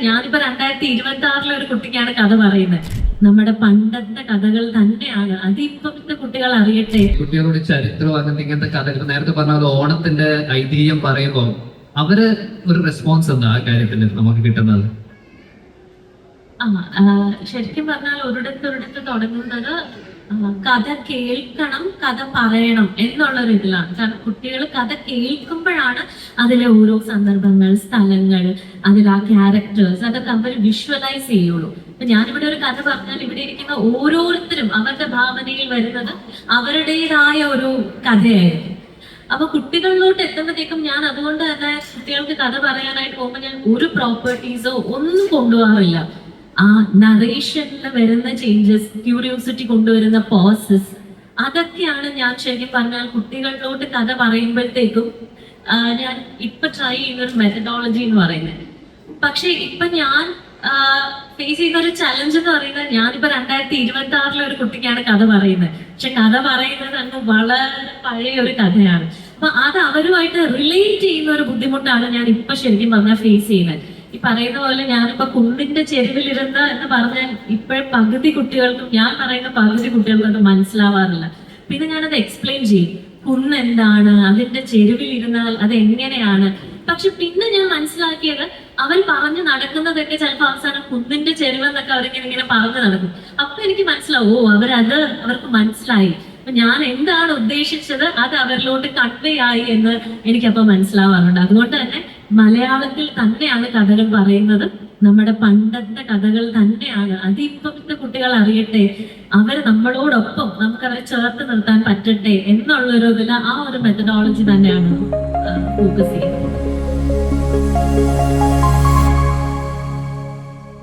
ഞാനിപ്പോ 2026 ഒരു കുട്ടിക്കാണ് കഥ പറയുന്നത്. നമ്മുടെ പണ്ടത്തെ കഥകൾ തന്നെയാണ്, അത് ഇപ്പോഴത്തെ കുട്ടികൾ അറിയട്ടെ. കുട്ടികളോട് ചരിത്രം അങ്ങനത്തെ ഇങ്ങനത്തെ കഥകൾ നേരത്തെ പറഞ്ഞ പോലെ ഓണത്തിന്റെ ഐതിഹ്യം പറയുമ്പോൾ അവര് ഒരു റെസ്പോൺസ് എന്താ ആ കാര്യത്തിൽ നമുക്ക് കിട്ടുന്നത്? ശരിക്കും പറഞ്ഞാൽ ഒരിടത്തൊരിടത്ത് തുടങ്ങുന്നത് കഥ കേൾക്കണം, കഥ പറയണം എന്നുള്ളൊരു ഇതിലാണ്. കാരണം കുട്ടികൾ കഥ കേൾക്കുമ്പോഴാണ് അതിലെ ഓരോ സന്ദർഭങ്ങൾ, സ്ഥലങ്ങൾ, അതിൽ ആ ക്യാരക്ടേഴ്സ് അതൊക്കെ അവർ വിഷ്വലൈസ് ചെയ്യുള്ളൂ. ഇപ്പൊ ഞാനിവിടെ ഒരു കഥ പറഞ്ഞാൽ ഇവിടെ ഇരിക്കുന്ന ഓരോരുത്തരും അവരുടെ ഭാവനയിൽ വരുന്നത് അവരുടേതായ ഒരു കഥയായിരിക്കും. അപ്പൊ കുട്ടികളിലോട്ട് എത്തുമ്പോഴത്തേക്കും ഞാൻ അതുകൊണ്ട് തന്നെ കുട്ടികൾക്ക് കഥ പറയാനായിട്ട് പോകുമ്പോൾ ഞാൻ ഒരു പ്രോപ്പർട്ടീസോ ഒന്നും കൊണ്ടുപോകാറില്ല. ആ നറേഷനിൽ വരുന്ന ചേഞ്ചസ്, ക്യൂരിയോസിറ്റി കൊണ്ടുവരുന്ന പോസസ്, അതൊക്കെയാണ് ഞാൻ ശരിക്കും പറഞ്ഞാൽ കുട്ടികളിലോട്ട് കഥ പറയുമ്പോഴത്തേക്കും ഞാൻ ഇപ്പൊ ട്രൈ ചെയ്യുന്ന ഒരു മെത്തഡോളജി എന്ന് പറയുന്നത്. പക്ഷെ ഇപ്പൊ ഞാൻ ഫേസ് ചെയ്യുന്ന ഒരു ചലഞ്ച് എന്ന് പറയുന്നത്, ഞാനിപ്പോ 2026 ഒരു കുട്ടിക്കാണ് കഥ പറയുന്നത്. പക്ഷെ കഥ പറയുന്നത് അങ്ങ് വളരെ പഴയ ഒരു കഥയാണ്. അപ്പൊ അത് അവരുമായിട്ട് റിലേറ്റ് ചെയ്യുന്ന ഒരു ബുദ്ധിമുട്ടാണ് ഞാൻ ഇപ്പൊ ശരിക്കും പറഞ്ഞാൽ ഫേസ് ചെയ്യുന്നത്. ഈ പറയുന്ന പോലെ ഞാനിപ്പോ കുന്നിന്റെ ചെരുവിലിരുന്ന എന്ന് പറഞ്ഞാൽ ഇപ്പോഴും പകുതി കുട്ടികൾക്കും, ഞാൻ പറയുന്ന പകുതി കുട്ടികൾക്കും അത് മനസ്സിലാവാറില്ല. പിന്നെ ഞാനത് എക്സ്പ്ലെയിൻ ചെയ്യും, കുന്ന് എന്താണ്, അതിന്റെ ചെരുവിലിരുന്നാൽ അത് എങ്ങനെയാണ്. പക്ഷെ പിന്നെ ഞാൻ മനസ്സിലാക്കിയത് അവർ പറഞ്ഞു നടക്കുന്നതൊക്കെ ചിലപ്പോൾ അവസാനം കുന്നിന്റെ ചെരുവെന്നൊക്കെ അവരിങ്ങനെ പറഞ്ഞു നടക്കും. അപ്പൊ എനിക്ക് മനസ്സിലാവും, അവർക്ക് മനസ്സിലായി. അപ്പൊ ഞാൻ എന്താണ് ഉദ്ദേശിച്ചത് അത് അവരിലോട്ട് കൺവേ ആയി എന്ന് എനിക്കപ്പോ മനസ്സിലാവാറുണ്ട്. അതുകൊണ്ട് തന്നെ മലയാളത്തിൽ തന്നെയാണ് കഥകൾ പറയുന്നത്, നമ്മുടെ പണ്ടത്തെ കഥകൾ തന്നെയാണ്. അത് ഇപ്പോഴത്തെ കുട്ടികൾ അറിയട്ടെ, അവർ നമ്മളോടൊപ്പം നമുക്ക് അവരെ ചേർത്ത് നിർത്താൻ പറ്റട്ടെ എന്നുള്ളൊരു ഇതിൽ ആ ഒരു മെത്തഡോളജി തന്നെയാണ് ഫോക്കസ് ചെയ്യുന്നത്.